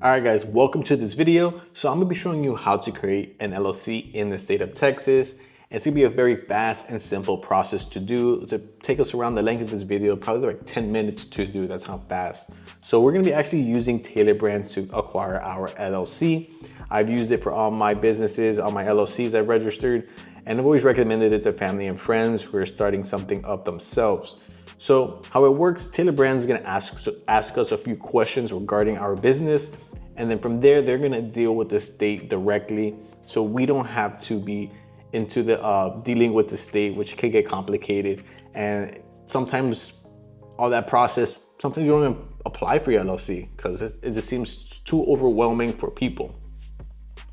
Alright guys, welcome to this video. So I'm going to be showing you how to create an LLC in the state of Texas. It's going to be a very fast and simple process to do. It's going to take us around the length of this video, probably like 10 minutes to do. That's how fast. So we're going to be actually using 𝗤𝘂𝗧 Brands to acquire our LLC. I've used it for all my businesses, all my LLCs I've registered, and I've always recommended it to family and friends who are starting something up themselves. So how it works, 𝗤𝘂𝗧 Brands is going to ask us a few questions regarding our business. And then from there, they're gonna deal with the state directly. So we don't have to be into the dealing with the state, which can get complicated. And sometimes all that process, sometimes you don't even apply for your LLC because it just seems too overwhelming for people.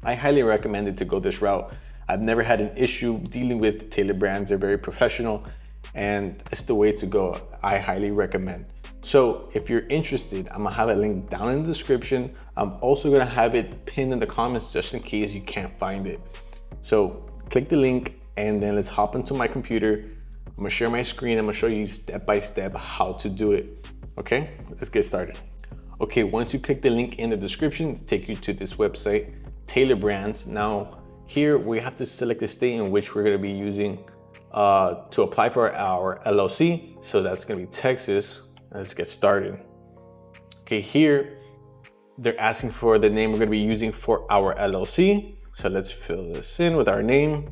I highly recommend it to go this route. I've never had an issue dealing with 𝗤𝘂𝗧 Brands. They're very professional and it's the way to go. I highly recommend. So if you're interested, I'm gonna have a link down in the description. I'm also gonna have it pinned in the comments just in case you can't find it. So click the link and then let's hop into my computer. I'm gonna share my screen. I'm gonna show you step by step how to do it. Okay, let's get started. Okay, once you click the link in the description, it'll take you to this website, 𝗤𝘂𝗧 Brands. Now here we have to select the state in which we're gonna be using to apply for our LLC. So that's gonna be Texas. Let's get started. Okay, here they're asking for the name we're going to be using for our LLC. So let's fill this in with our name.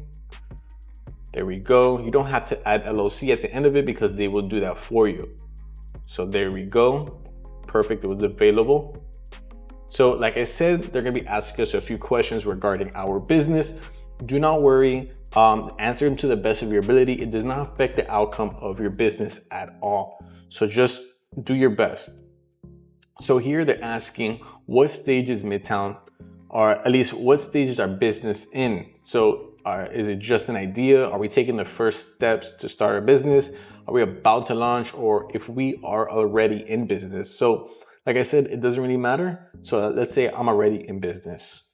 There we go. You don't have to add LLC at the end of it because they will do that for you. So there we go. Perfect. It was available. So like I said, they're going to be asking us a few questions regarding our business. Do not worry. Answer them to the best of your ability. It does not affect the outcome of your business at all. So just do your best. So here they're asking what stage is Midtown, or at least what stage is our business in? So is it just an idea? Are we taking the first steps to start a business? Are we about to launch, or if we are already in business? So like I said, it doesn't really matter. So let's say I'm already in business.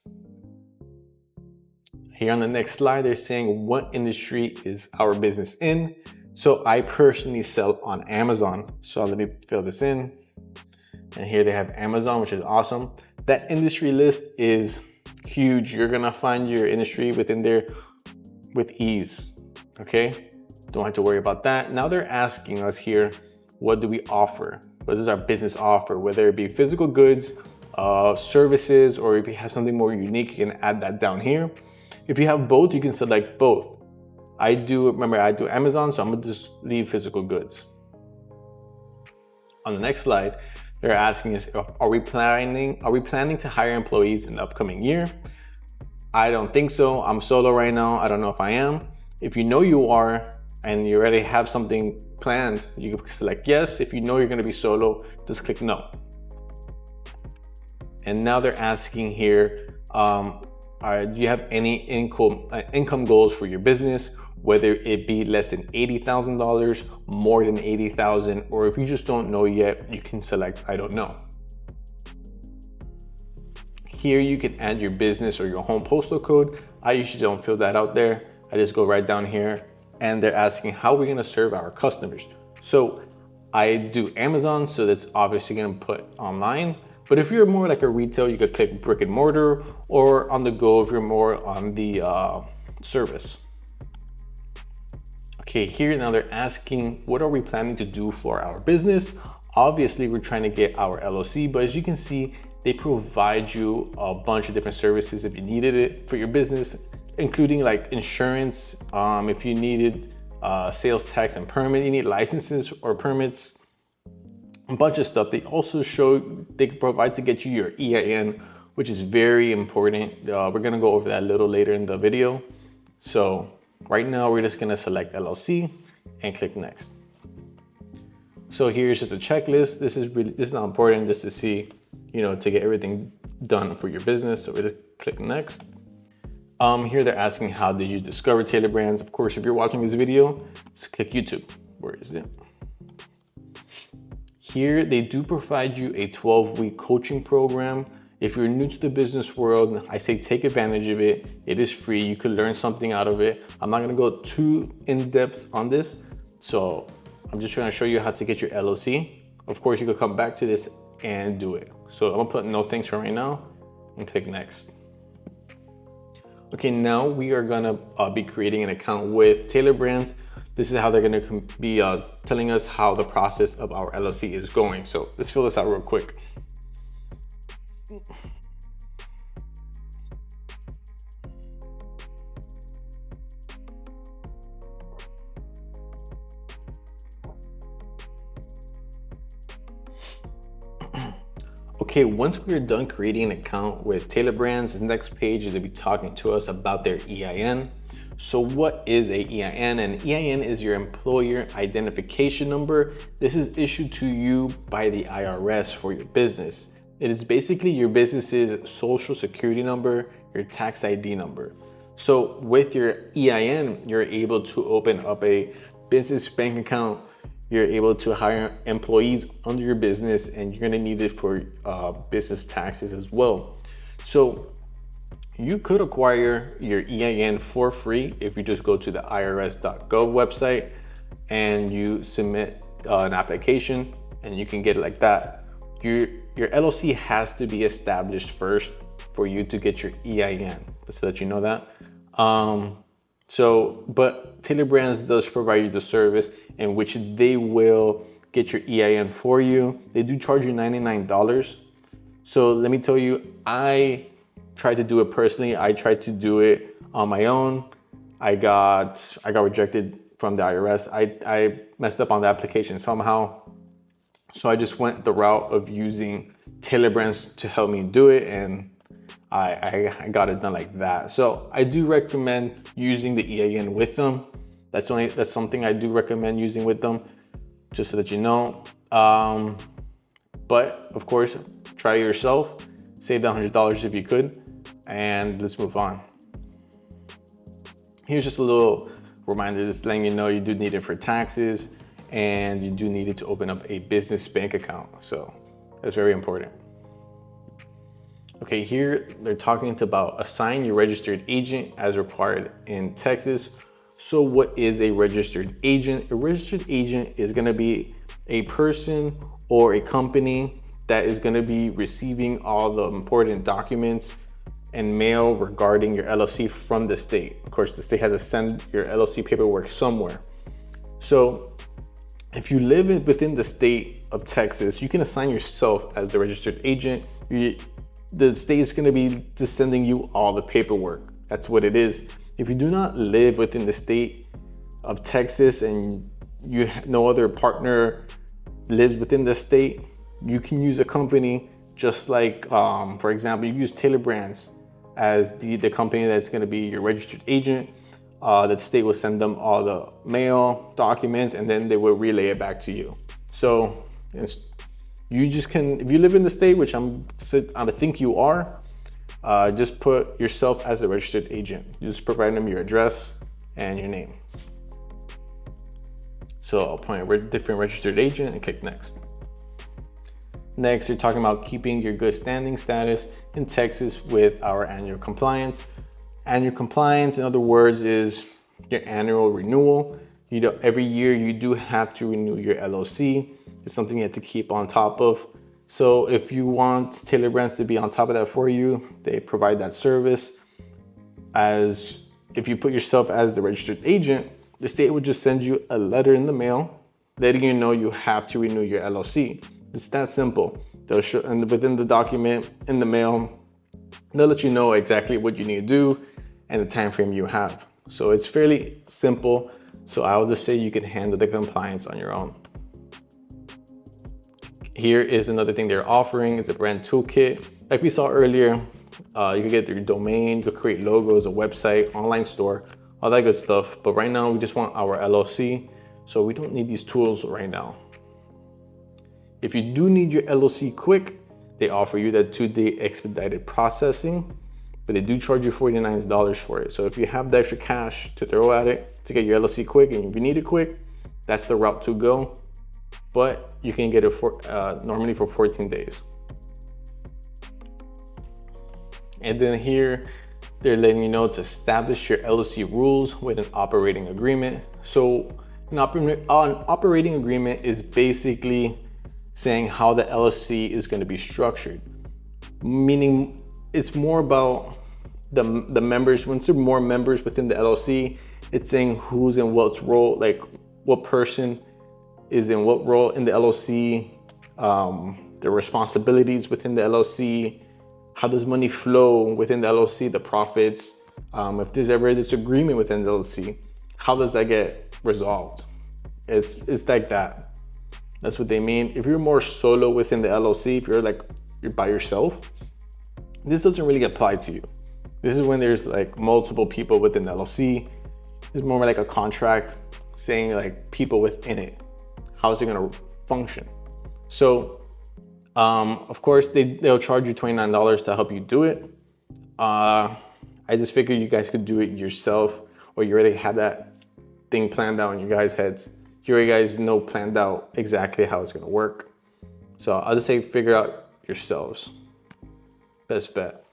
Here on the next slide, they're saying what industry is our business in? So I personally sell on Amazon. So let me fill this in. And here they have Amazon, which is awesome. That industry list is huge. You're gonna find your industry within there with ease, okay? Don't have to worry about that. Now they're asking us here, what do we offer? What is our business offer? Whether it be physical goods, services, or if you have something more unique, you can add that down here. If you have both, you can select both. I do Amazon, so I'm gonna just leave physical goods. On the next slide, they're asking us, are we planning to hire employees in the upcoming year? I don't think so. I'm solo right now. I don't know if I am. If you know you are, and you already have something planned, you can select yes. If you know you're gonna be solo, just click no. And now they're asking here, do you have any income goals for your business? Whether it be less than $80,000, more than $80,000, or if you just don't know yet, you can select I don't know. Here you can add your business or your home postal code. I usually don't fill that out there. I just go right down here, and they're asking how we're gonna serve our customers. So I do Amazon, so that's obviously gonna put online. But if you're more like a retail, you could click brick and mortar, or on the go if you're more on the service. Okay, here now they're asking, what are we planning to do for our business? Obviously, we're trying to get our LLC, but as you can see, they provide you a bunch of different services if you needed it for your business, including like insurance, if you needed sales tax and permit, you need licenses or permits, a bunch of stuff. They also they provide to get you your EIN, which is very important. We're gonna go over that a little later in the video. So right now, we're just gonna select LLC and click next. So here's just a checklist. This is not important, just to see, to get everything done for your business. So we just click next. Here they're asking, how did you discover 𝗤𝘂𝗧 Brands? Of course, if you're watching this video, just click YouTube. Where is it? Here they do provide you a 12-week coaching program. If you're new to the business world, I say take advantage of it. It is free. You could learn something out of it. I'm not gonna go too in depth on this. So I'm just trying to show you how to get your LLC. Of course, you could come back to this and do it. So I'm gonna put no thanks for right now and click next. Okay, now we are gonna be creating an account with Taylor Brands. This is how they're gonna be telling us how the process of our LLC is going. So let's fill this out real quick. Okay, once we're done creating an account with Taylor Brands, the next page is to be talking to us about their EIN. So what is a EIN? An EIN is your employer identification number. This is issued to you by the IRS for your business. It is basically your business's social security number, your tax ID number. So with your EIN, you're able to open up a business bank account. You're able to hire employees under your business, and you're gonna need it for business taxes as well. So you could acquire your EIN for free if you just go to the irs.gov website and you submit an application, and you can get it like that. Your LLC has to be established first for you to get your EIN, just so that you know that. But Taylor Brands does provide you the service in which they will get your EIN for you. They do charge you $99. So let me tell you, I tried to do it personally. I tried to do it on my own. I got rejected from the IRS. I messed up on the application somehow. So I just went the route of using Taylor Brands to help me do it, and I got it done like that. So I do recommend using the EIN with them. That's something I do recommend using with them, just so that you know. But of course, try it yourself. Save the $100 if you could, and let's move on. Here's just a little reminder, just letting you know you do need it for taxes, and you do need it to open up a business bank account. So that's very important. Okay, here they're talking about assign your registered agent as required in Texas. So what is a registered agent? A registered agent is gonna be a person or a company that is gonna be receiving all the important documents and mail regarding your LLC from the state. Of course, the state has to send your LLC paperwork somewhere. So if you live within the state of Texas, you can assign yourself as the registered agent. The state is gonna be just sending you all the paperwork. That's what it is. If you do not live within the state of Texas and no other partner lives within the state, you can use a company just like, for example, you use Taylor Brands as the company that's gonna be your registered agent. The state will send them all the mail, documents, and then they will relay it back to you. So you just can, if you live in the state, which I think you are, just put yourself as a registered agent. You just provide them your address and your name. So I'll point a different registered agent and click next. Next, you're talking about keeping your good standing status in Texas with our annual compliance. Annual compliance, in other words, is your annual renewal. Every year you do have to renew your LLC. It's something you have to keep on top of. So if you want Taylor Brands to be on top of that for you, they provide that service. As if you put yourself as the registered agent, the state would just send you a letter in the mail letting you know you have to renew your LLC. It's that simple. They'll show, and within the document in the mail, they'll let you know exactly what you need to do and the time frame you have. So it's fairly simple. So I would just say you can handle the compliance on your own. Here is another thing they're offering, is a brand toolkit. Like we saw earlier, you can get your domain, you can create logos, a website, online store, all that good stuff. But right now we just want our LLC, so we don't need these tools right now. If you do need your LLC quick, they offer you that 2-day expedited processing, but they do charge you $49 for it. So if you have the extra cash to throw at it to get your LLC quick, and if you need it quick, that's the route to go. But you can get it for normally for 14 days. And then here, they're letting you know to establish your LLC rules with an operating agreement. So an operating agreement is basically saying how the LLC is going to be structured. Meaning it's more about the members. Once there are more members within the LLC, it's saying who's in what role, like what person is in what role in the LLC, the responsibilities within the LLC, how does money flow within the LLC, the profits, if there's ever a disagreement within the LLC, how does that get resolved? It's like that. That's what they mean. If you're more solo within the LLC, if you're by yourself, this doesn't really apply to you. This is when there's like multiple people within the LLC. It's more like a contract saying like people within it. How is it gonna function? So, of course, they'll charge you $29 to help you do it. I just figured you guys could do it yourself, or you already have that thing planned out in your guys' heads. You already guys know planned out exactly how it's gonna work. So I'll just say figure out yourselves. Best bet.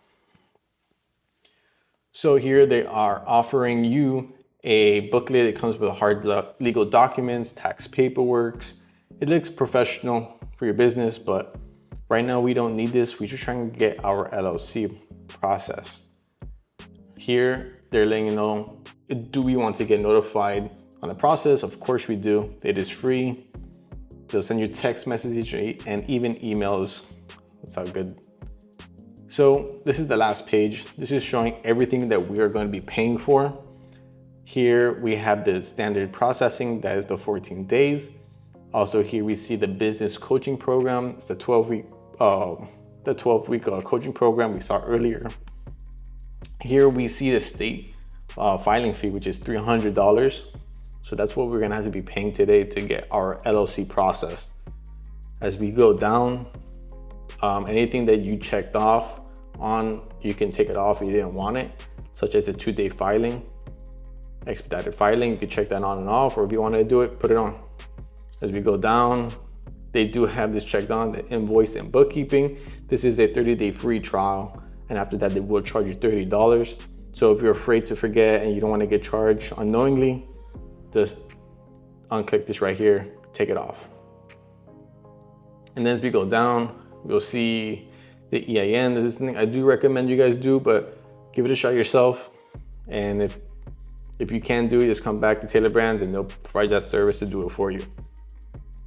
So here they are offering you a booklet that comes with hard legal documents, tax paperwork. It looks professional for your business, but right now we don't need this. We're just trying to get our LLC processed. Here they're letting you know, do we want to get notified on the process? Of course we do. It is free. They'll send you text messages and even emails. That's how good. So this is the last page. This is showing everything that we are going to be paying for. Here we have the standard processing, that is the 14 days. Also here we see the business coaching program. It's the 12-week coaching program we saw earlier. Here we see the state filing fee, which is $300. So that's what we're gonna have to be paying today to get our LLC processed. As we go down, anything that you checked off on, you can take it off if you didn't want it, such as the 2-day filing, expedited filing. You can check that on and off, or if you want to do it, put it on. As we go down, they do have this checked on, the invoice and bookkeeping. This is a 30-day free trial, and after that they will charge you $30. So if you're afraid to forget and you don't want to get charged unknowingly, just unclick this right here, take it off. And then as we go down, you'll see the EIN. This is something I do recommend you guys do, but give it a shot yourself. And if you can't do it, just come back to Taylor Brands and they'll provide that service to do it for you.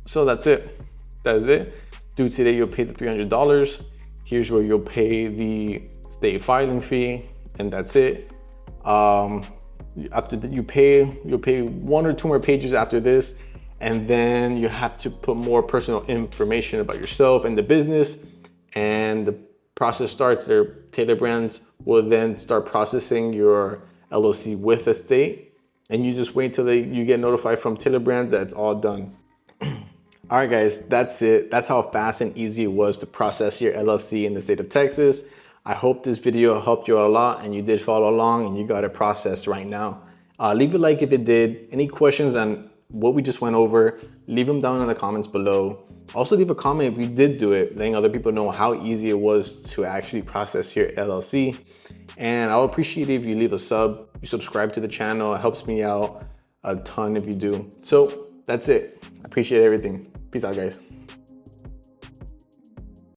So that's it. That is it. Due today, you'll pay the $300. Here's where you'll pay the state filing fee, and that's it. After that, you'll pay 1 or 2 more pages after this, and then you have to put more personal information about yourself and the business, and the process starts. Their Taylor Brands will then start processing your LLC with a state, and you just wait till you get notified from Taylor Brands that it's all done. All right, guys, that's it. That's how fast and easy it was to process your LLC in the state of Texas. I hope this video helped you out a lot and you did follow along and you got it processed right now. Leave a like if it did. Any questions on what we just went over, leave them down in the comments below. Also leave a comment if you did do it, letting other people know how easy it was to actually process your LLC. And I'll appreciate it if you leave a sub, you subscribe to the channel. It helps me out a ton if you do. So that's it. I appreciate everything. Peace out, guys.